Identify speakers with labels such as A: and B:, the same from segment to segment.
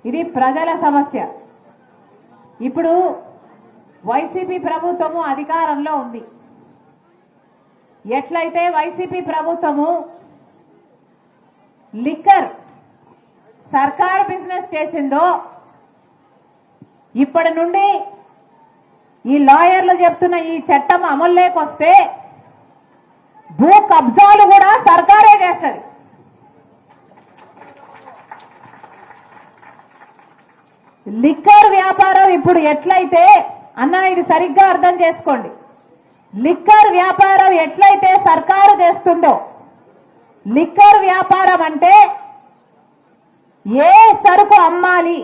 A: ఇది ప్రజల సమస్య. ఇప్పుడు వైసీపీ ప్రభుత్వము అధికారంలో ఉంది. ఎట్లయితే వైసీపీ ప్రభుత్వము లిక్కర్ సర్కారు బిజినెస్ చేసిందో ఇప్పటి నుండి ఈ లాయర్లు చెప్తున్న ఈ చట్టం అమల్లోకి వస్తే భూ కబ్జాలు కూడా సర్కారే చేస్తుంది. లిక్కర్ వ్యాపారం ఇప్పుడు ఎట్లయితే అన్నా ఇది సరిగ్గా అర్థం చేసుకోండి. లిక్కర్ వ్యాపారం ఎట్లయితే సర్కారు చేస్తుందో, లిక్కర్ వ్యాపారం అంటే ఏ సరుకు అమ్మాలి,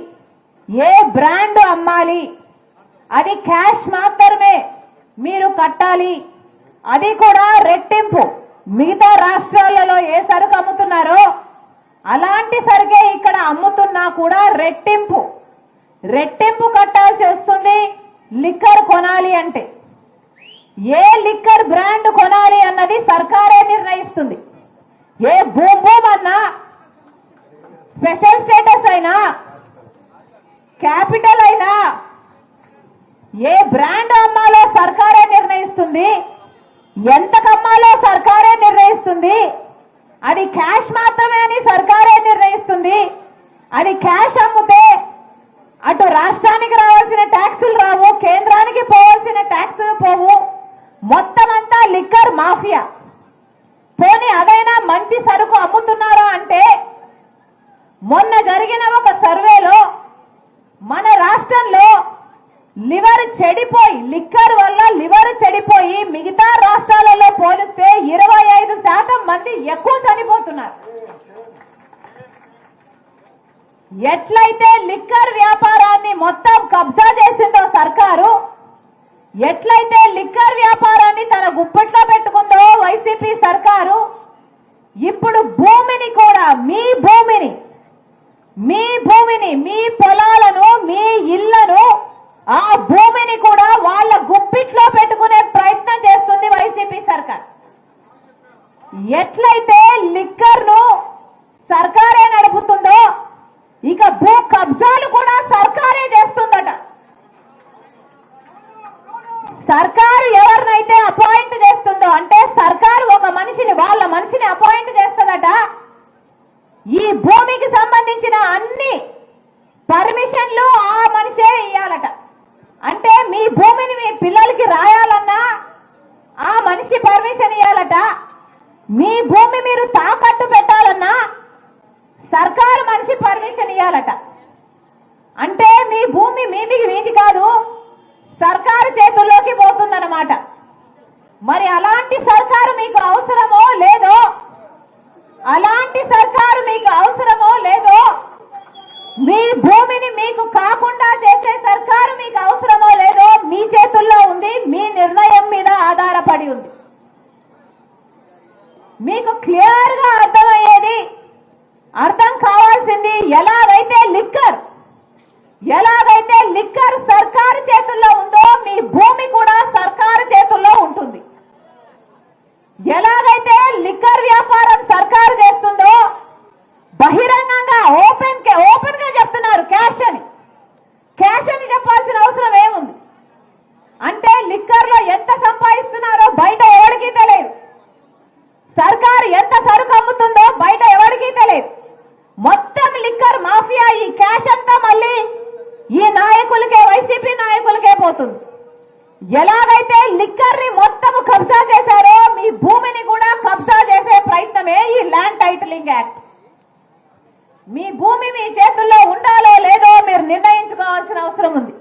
A: ఏ బ్రాండ్ అమ్మాలి, అది క్యాష్ మాత్రమే మీరు కట్టాలి, అది కూడా రెట్టింపు. మిగతా రాష్ట్రాలలో ఏ సరుకు అమ్ముతున్నారో అలాంటి సరుకే ఇక్కడ అమ్ముతున్నా కూడా రెట్టింపు కట్టాల్సి వస్తుంది. లిక్కర్ కొనాలి అంటే ఏ లిక్కర్ బ్రాండ్ కొనాలి అన్నది సర్కారే నిర్ణయిస్తుంది. ఏ భూమ్ అన్నా, స్పెషల్ స్టేటస్ అయినా, క్యాపిటల్ అయినా ఏ బ్రాండ్ అమ్మాలో సర్కారే నిర్ణయిస్తుంది. ఎంత కమ్మాలో సర్కారే నిర్ణయిస్తుంది. అది క్యాష్ మాత్రమే అని సర్కారే నిర్ణయిస్తుంది. అది క్యాష్ అమ్మితే అటు రాష్ట్రానికి రావాల్సిన ట్యాక్సులు రావు, కేంద్రానికి పోవాల్సిన ట్యాక్సులు పోవు. మొత్తం అంతా లిక్కర్ మాఫియా. పోనీ అదైనా మంచి సరుకు అమ్ముతున్నారా అంటే మొన్న జరిగిన ఒక సర్వేలో మన రాష్ట్రంలో లివర్ చెడిపోయి, లిక్కర్ వల్ల లివర్ చెడిపోయి మిగతా రాష్ట్రాలలో పోలిస్తే 25% మంది ఎక్కువ చనిపోతున్నారు. ఎట్లయితే లిక్కర్ వ్యాపారాన్ని మొత్తం కబ్జా చేసిందో సర్కారు, ఎట్లయితే లిక్కర్ వ్యాపారాన్ని తన గుప్పెట్లో పెట్టుకుందో వైసీపీ సర్కారు, ఇప్పుడు భూమిని కూడా, మీ భూమిని, మీ పొలాలను, మీ ఇళ్లను, ఆ భూమిని కూడా వాళ్ళ గుప్పిట్లో పెట్టుకునే ప్రయత్నం చేస్తుంది వైసీపీ సర్కార్. ఎట్లయితే లిక్కర్ ను సర్కారే నడుపుతుందో ఇక భూ కబ్జాలు కూడా సర్కారే చేస్తుందట. సర్కారు ఎవరినైతే అపాయింట్ చేస్తుందో, అంటే సర్కారు ఒక మనిషిని, వాళ్ళ మనిషిని అపాయింట్ చేస్తుందట. ఈ భూమికి సంబంధించిన అన్ని పర్మిషన్లు ఆ మనిషే ఇయ్యాలట. అంటే మీ భూమిని మీ పిల్లలకి రాయాలన్నా ఆ మనిషి పర్మిషన్ ఇయ్యాలట. మీ భూమి మీరు తాకట్టు పెట్టాలన్నా సర్కారు మనిషి పర్మిషన్ ఇయ్యాలట. అంటే మీ భూమి మీది కాదు, సర్కారు చేతుల్లోకి పోతుందన్నమాట. మరి అలాంటి సర్కారు మీకు అవసరమో లేదో, మీ భూమిని మీకు కాకుండా చేసే సర్కారు మీకు అవసరమో లేదో మీ చేతుల్లో ఉంది, మీ నిర్ణయం మీద ఆధారపడి ఉంది. మీకు క్లియర్ గా అర్థం కావాల్సింది, ఎలాగైతే లిక్కర్ సర్కారు చేతుల్లో ఉందో మీ భూమి కూడా సర్కారు చేతుల్లో ఉంటుంది. ఎలాగైతే లిక్కర్ వ్యాపారం సర్కారు చేస్తుందో బహిరంగంగా ఓపెన్ గా చెప్తున్నారు క్యాష్ అని చెప్పాల్సిన అవసరం ఏముంది? అంటే లిక్కర్ లో ఎంత సంపాదిస్తున్నారో బయట ఎవరికీ తెలియదు. సర్కారు ఎంత సరుకు అమ్ముతుందో బయట ఎవరికీ తెలియదు. మొత్తం లిక్కర్ మాఫియా, ఈ క్యాష్ అంతా మళ్ళీ ఈ నాయకులకే, వైసీపీ నాయకులకే పోతుంది. ఎలాగైతే లిక్కర్ ని మొత్తం కబ్జా చేశారో మీ భూమిని కూడా కబ్జా చేసే ప్రయత్నమే ఈ ల్యాండ్ టైటిలింగ్ యాక్ట్. మీ భూమి మీ చేతుల్లో ఉండాలో లేదో మీరు నిర్ణయించుకోవాల్సిన అవసరం ఉంది.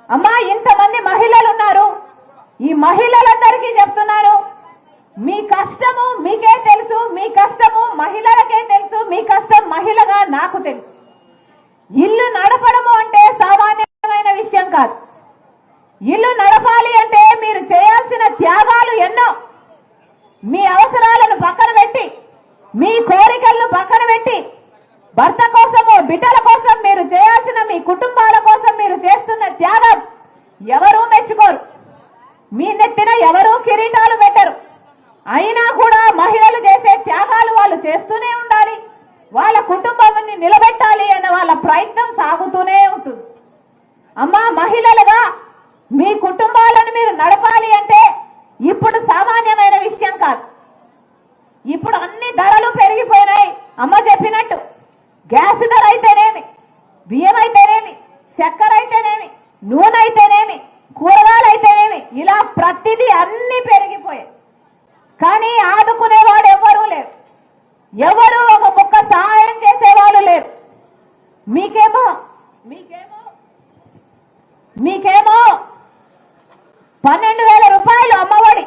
A: అమ్మా, ఇంతమంది మహిళలు ఉన్నారు. ఈ మహిళలందరికీ చెప్తున్నాను, మీ కష్టము మీకే తెలుసు, మీ కష్టము మహిళలకే తెలుసు, మీ కష్టం మహిళగా నాకు తెలుసు. ఇల్లు నడపడము అంటే సామాన్యమైన విషయం కాదు. ఇల్లు నడపాలి అంటే మీరు చేయాల్సిన త్యాగాలు ఎన్నో. మీ అవసరాలను పక్కన పెట్టి, మీ కోరికలను పక్కన పెట్టి, భర్త కోసము, బిడ్డల కోసం మీరు చేయాల్సిన, మీ కుటుంబాల కోసం మీరు చేస్తున్న త్యాగం ఎవరూ మెచ్చుకోరు. మీ నెత్తిన ఎవరూ కిరీటాలు పెట్టరు. అయినా కూడా మహిళలు చేసే త్యాగాలు వాళ్ళు చేస్తూనే ఉండాలి. వాళ్ళ కుటుంబాన్ని నిలబెట్టాలి అన్న వాళ్ళ ప్రయత్నం సాగుతూనే ఉంటుంది. అమ్మా మహిళలుగా మీ కుటుంబాలను మీరు నడపాలి అంటే ఇప్పుడు సామాన్యమైన విషయం కాదు. ఇప్పుడు అన్ని ధరలు పెరిగిపోయినాయి. అమ్మ చెప్పినట్టు గ్యాస్ ధర అయితేనేమి, బియ్యం అయితేనేమి, చక్కెర అయితేనేమి, నూనె అయితేనేమి, కూరగాయలు అయితేనేమి, ఇలా ప్రతిదీ అన్ని పెరిగిపోయాయి. కానీ ఆదుకునేవాడు ఎవ్వరూ లేరు. ఎవరు ఒక ముక్క సహాయం చేసేవాళ్ళు లేరు. మీకేమో మీకేమో మీకేమో 12,000 రూపాయలు అమ్మఒడి,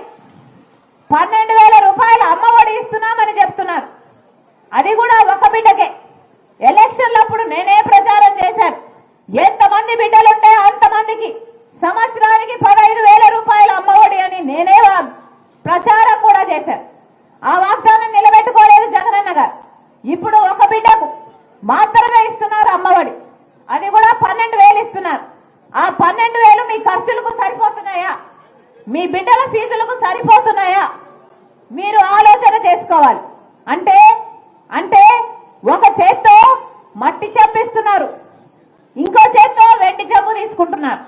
A: 12,000 రూపాయలు అమ్మఒడి ఇస్తున్నామని చెప్తున్నారు. అది కూడా ఒక బిడ్డకే. ఎలక్షన్లప్పుడు నేనే ప్రచారం చేశాను. ఎంతమంది బిడ్డలుంటే అంతమందికి సంవత్సరానికి 15,000 రూపాయలు అమ్మఒడి అని నేనే ప్రచారం కూడా చేశాను. ఆ వాగ్దానం నిలబెట్టుకోలేదు జగనన్న గారు. ఇప్పుడు ఒక బిడ్డకు మాత్రమే ఇస్తున్నారు అమ్మఒడి. అది కూడా 12,000 ఇస్తున్నారు. ఆ 12,000 మీ ఖర్చులకు సరిపోతున్నాయా? మీ బిడ్డల ఫీజులకు సరిపోతున్నాయా? మీరు ఆలోచన చేసుకోవాలి. అంటే అంటే ఒక చేత్తో మట్టి చెప్పిస్తున్నారు, ఇంకో చేత్తో వెండి జబ్బు తీసుకుంటున్నారు.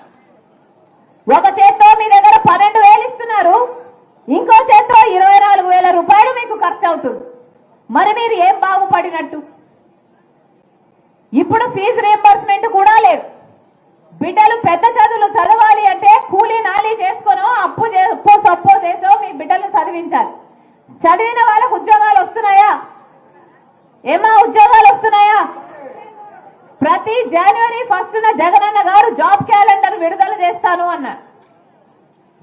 A: ఒక చేత్తో మీ దగ్గర 12,000 ఇస్తున్నారు, ఇంకో చేత్తో 24,000 రూపాయలు మీకు ఖర్చు అవుతుంది. మరి మీరు ఏం బాగుపడినట్టు? ఇప్పుడు ఫీజు రీంబర్స్మెంట్ కూడా లేదు. బిడ్డలు పెద్ద చదువులు చదవాలి అంటే కూలీ నాలీ చేసుకునో అప్పు సప్పు చేసో మీ బిడ్డలు చదివించాలి. చదివిన వాళ్ళకు ఉద్యోగాలు వస్తున్నాయా? ఏమా ఉద్యోగాలు వస్తున్నాయా? ప్రతి జనవరి 1న జగనన్న గారు జాబ్ క్యాలెండర్ విడుదల చేస్తాను అన్నారు.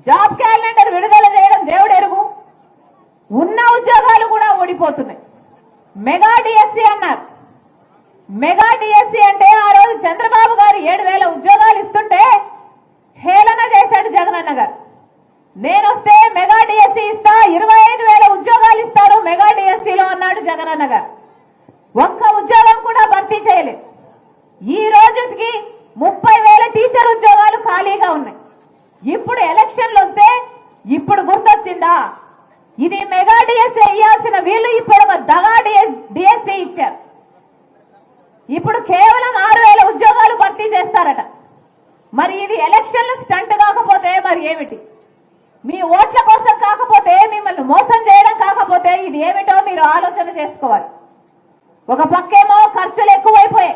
A: జాబ్ క్యాలెండర్ విడుదల చేయడం దేవుడు ఎరుగు. ఉన్న ఉద్యోగాలు కూడా ఓడిపోతున్నాయి. మెగా డిఎస్సి అన్నారు. మెగా డిఎస్సి అంటే ఆ రోజు చంద్రబాబు గారు 7,000 ఉద్యోగాలు ఇస్తుంటే హేళన చేశాడు జగనన్న గారు. నేను వస్తే మెగా డిఎస్సి ఇస్తా, 25,000 ఉద్యోగాలు ఇస్తారు మెగా డిఎస్సిలో అన్నాడు జగనన్న గారు. ఒక్క ఉద్యోగం కూడా భర్తీ చేయలేదు. ఈ రోజుకి 30,000 టీచర్ ఉద్యోగాలు ఖాళీగా ఉన్నాయి. ఇప్పుడు ఎలక్షన్లు వస్తే ఇప్పుడు గుర్తొచ్చిందా? ఇది మెగా డిఎస్సి ఇయ్యాల్సిన వీళ్ళు ఇప్పుడు ఒక దగా డిఎస్సి ఇచ్చారు. ఇప్పుడు కేవలం 6,000 ఉద్యోగాలు భర్తీ చేస్తారట. మరి ఇది ఎలక్షన్లు స్టంట్ కాకపోతే మరి ఏమిటి? మీ ఓట్ల కోసం కాకపోతే, మిమ్మల్ని మోసం చేయడం కాకపోతే ఇది ఏమిటో మీరు ఆలోచన చేసుకోవాలి. ఒక పక్కేమో ఖర్చులు ఎక్కువైపోయాయి,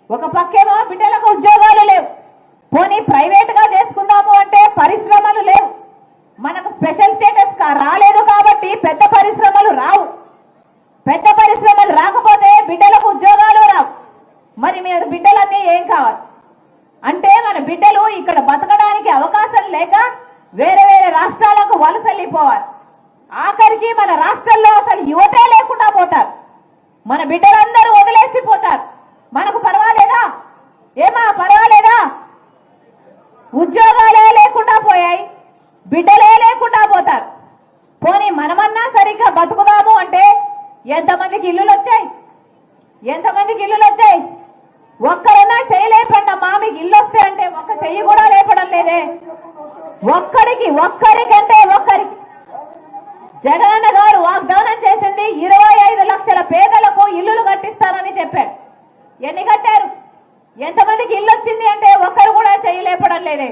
A: ఒక పక్కేమో బిడ్డలకు ఉద్యోగాలు లేవు. పోనీ ప్రైవేట్ గా చేసుకుందాము అంటే పరిశ్రమలు లేవు. మనకు స్పెషల్ స్టేటస్ రాలేదు కాబట్టి పెద్ద పరిశ్రమలు రావు. పెద్ద పరిశ్రమలు రాకపోతే బిడ్డలకు ఉద్యోగాలు రావు. మరి మీరు బిడ్డలన్నీ ఏం కావాలి అంటే మన బిడ్డలు ఇక్కడ బతకడానికి అవకాశం లేక వేరే వేరే రాష్ట్రాలకు వలసల్లిపోవాలి. ఆఖరికి మన రాష్ట్రంలో అసలు యువతే లేకుండా పోతారు. మన బిడ్డలందరూ వదిలేసిపోతారు. మనకు పర్వాలేదా? ఏమా పర్వాలేదా? ఉద్యోగాలే లేకుండా పోయాయి, బిడ్డలే లేకుండా పోతారు. పోనీ మనమన్నా సరిగ్గా బతుకుదాము అంటే ఎంతమందికి ఇల్లులు వచ్చాయి? ఎంతమందికి ఇల్లులు వచ్చాయి? ఒక్కరన్నా చేయలేపండమ్మా, మీకు ఇల్లు వస్తే అంటే ఒక్క చెయ్యి కూడా లేపడం లేదే. ఒక్కరికంటే ఒక్కరికి జగనన్న గారు వాగ్దానం చేసింది 25 లక్షల పేదలకు ఇల్లులు కట్టిస్తానని చెప్పాడు. ఎన్ని కట్టారు? ఎంతమందికి ఇల్లు వచ్చింది అంటే ఒక్కరు కూడా చేయలేపడం లేదే.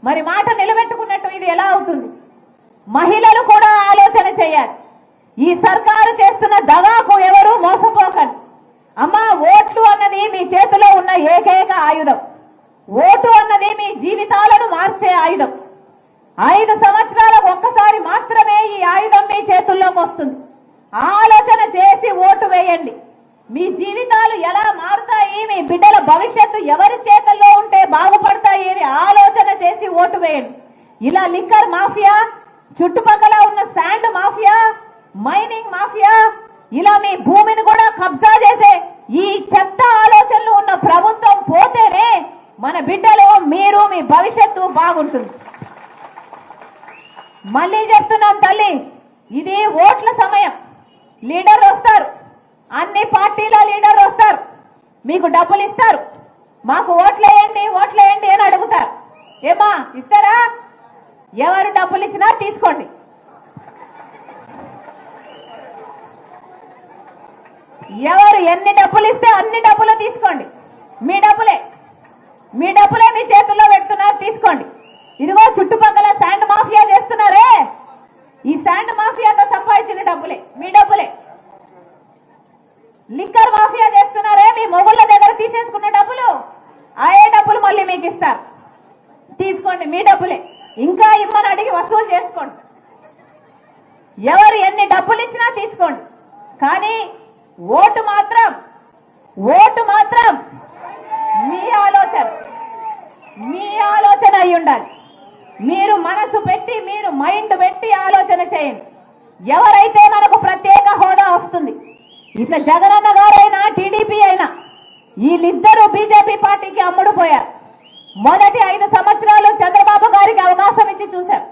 A: మరి మాట నిలబెట్టుకున్నట్టు ఇది ఎలా అవుతుంది? మహిళలు కూడా ఆలోచన చేయాలి. ఈ సర్కారు చేస్తున్న దగాకు ఎవరు మోసపోకండి. అమ్మా, ఓట్లు అన్నది మీ చేతిలో ఉన్న ఏకైక ఆయుధం. ఓటు అన్నది మీ జీవితాలను మార్చే ఆయుధం. 5 సంవత్సరాలకు ఒక్కసారి మాత్రమే ఈ ఆయుధం మీ చేతుల్లోకి వస్తుంది. ఆలోచన చేసి ఓటు వేయండి. మీ జీవితాలు ఎలా మారుతాయి, మీ బిడ్డల భవిష్యత్తు ఎవరి చేతుల్లో ఉంటే బాగుపడతాయి అని ఆలోచన చేసి ఓటు వేయండి. ఇలా లిక్కర్ మాఫియా, చుట్టుపక్కల ఉన్న శాండ్ మాఫియా, మైనింగ్ మాఫియా, ఇలా మీ భూమిని కూడా కబ్జా చేసే ఈ చెత్త ఆలోచనలు ఉన్న ప్రభుత్వం పోతేనే మన బిడ్డలు, మీరు, మీ భవిష్యత్తు బాగుంటుంది. మళ్ళీ చెప్తున్నాం తల్లి, ఇది ఓట్ల సమయం. లీడర్లు వస్తారు, అన్ని పార్టీల లీడర్లు వస్తారు, మీకు డబ్బులు ఇస్తారు. మాకు ఓట్లేయండి ఓట్లేయండి అని అడుగుతారు. ఏమా ఇస్తారా? ఎవరు డబ్బులు ఇచ్చినా తీసుకోండి. ఎవరు ఎన్ని డబ్బులు ఇస్తే అన్ని డబ్బులు తీసుకోండి. ఇస్తారు, తీసుకోండి మీ డబ్బులే, ఇంకా ఇమ్మని అడిగి వసూలు చేసుకోండి, ఎవరు ఎన్ని డబ్బులు ఇచ్చినా తీసుకోండి. కానీ ఓటు మాత్రం మీ ఆలోచన అయి ఉండాలి. మీరు మనసు పెట్టి, మీరు మైండ్ పెట్టి ఆలోచన చేయండి. ఎవరైతే మనకు ప్రత్యేక హోదా వస్తుంది, ఇట్లా జగనన్న గారైనా టీడీపీ అయినా వీళ్ళిద్దరూ బీజేపీ పార్టీకి అమ్ముడు పోయారు. మొదటి 5 సంవత్సరాలు చంద్రబాబు గారికి అవకాశం ఇచ్చి చూశాం,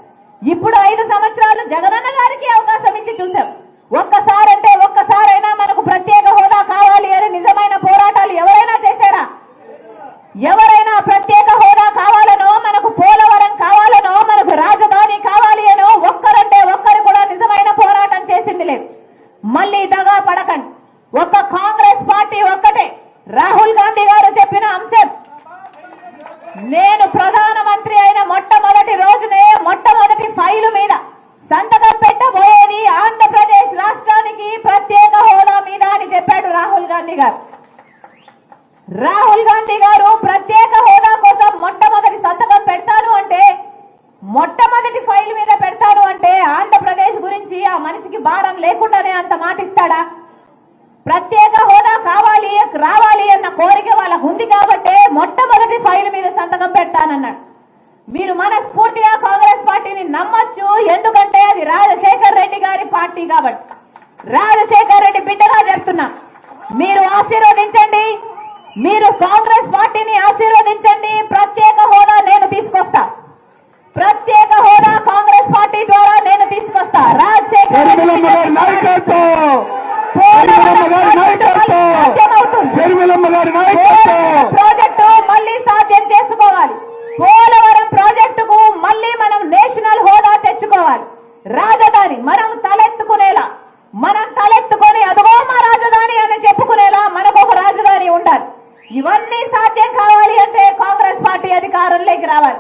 A: ఇప్పుడు 5 సంవత్సరాలు జగనన్న గారికి అవకాశం ఇచ్చి చూశాం. ఒక్కసారైనా మనకు ప్రత్యేక హోదా కావాలి అని నిజమైన పోరాటాలు ఎవరైనా చేశారా? ఎవరైనా ప్రత్యేక హోదా కావాలనో, మనకు పోలవరం కావాలనో, మనకు రాజధాని కావాలి అనో ఒక్కరంటే ఒక్కరు కూడా నిజమైన పోరాటం చేసింది లేదు. మళ్ళీ దగా పడకండి. ఒక్క కాంగ్రెస్ పార్టీ ఒక్కటే, రాహుల్ గాంధీ గారు చెప్పిన అంశం, నేను ప్రధానమంత్రి అయిన మొట్టమొదటి రోజునే మొట్టమొదటి ఫైలు మీద సంతకం పెట్టబోయేది ఆంధ్రప్రదేశ్ రాష్ట్రానికి ప్రత్యేక హోదా మీద అని చెప్పాడు రాహుల్ గాంధీ గారు. రాహుల్ గాంధీ గారు ప్రత్యేక హోదా కోసం మొట్టమొదటి సంతకం పెడతాను అంటే, మొట్టమొదటి ఫైల్ మీద పెడతాను అంటే ఆంధ్రప్రదేశ్ గురించి ఆ మనిషికి భారం లేకుండానే అంత మాట ఇస్తాడా? ప్రత్యేక హోదా రావాలి అన్న కోరిక వాళ్ళకు ఉంది కాబట్టే మొట్టమొదటి ఫైల్ మీద సంతకం పెడతానన్నాడు. మీరు మనస్ఫూర్తిగా కాంగ్రెస్ పార్టీని నమ్మొచ్చు, ఎందుకంటే అది రాజశేఖర్ రెడ్డి గారి పార్టీ కాబట్టి. రాజశేఖర్ రెడ్డి బిడ్డగా చెప్తున్నా, మీరు ఆశీర్వదించండి, మీరు కాంగ్రెస్ పార్టీని ఆశీర్వదించండి. ప్రత్యేక హోదా నేను తీసుకొస్తా, ప్రత్యేక హోదా కాంగ్రెస్ పార్టీ ద్వారా నేను తీసుకొస్తా. రాజశేఖర్ ప్రాజెక్టు మళ్ళీ సాధ్యం చేసుకోవాలి. పోలవరం ప్రాజెక్టుకు మళ్ళీ మనం నేషనల్ హోదా తెచ్చుకోవాలి. రాజధాని మనం తలెత్తుకొని అదిగో మా రాజధాని అని చెప్పుకునేలా మనకు ఒక రాజధాని ఉండాలి. ఇవన్నీ సాధ్యం కావాలి అంటే కాంగ్రెస్ పార్టీ అధికారంలోకి రావాలి.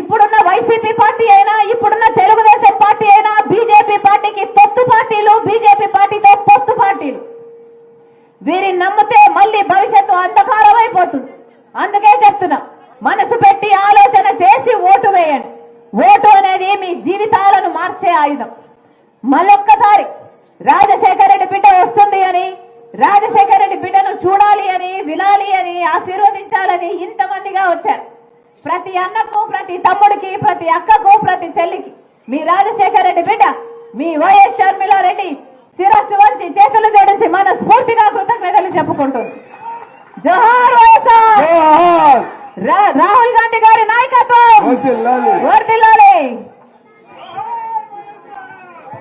A: ఇప్పుడున్న వైసీపీ పార్టీ అయినా, ఇప్పుడున్న తెలుగుదేశం పార్టీ అయినా బీజేపీ పార్టీకి పొత్తు పార్టీలు, బీజేపీ పార్టీతో పొత్తు పార్టీలు. వీరిని నమ్మితే మళ్ళీ భవిష్యత్తు అంధకారం అయిపోతుంది. అందుకే చెప్తున్నా, మనసు పెట్టి ఆలోచన చేసి ఓటు వేయండి. ఓటు అనేది మీ జీవితాలను మార్చే ఆయుధం. మళ్ళొక్కసారి రాజశేఖర రెడ్డి బిడ్డ వస్తుంది అని, రాజశేఖర రెడ్డి బిడ్డను చూడాలి అని, వినాలి అని, ఆశీర్వదించాలని ఇంతమందిగా వచ్చారు. ప్రతి అన్నకు, ప్రతి తమ్ముడికి, ప్రతి అక్కకు, ప్రతి చెల్లికి మీ రాజశేఖర రెడ్డి బిడ్డ, మీ వైఎస్ షర్మిలారెడ్డి శిరస్సు వంచి చేతులు జోడించి మనస్ఫూర్తిగా కృతజ్ఞతలు చెప్పుకుంటుంది. జోహార్ వైఎస్ఆర్, రాహుల్ గాంధీ గారి నాయకత్వం వర్ధిల్లాలి.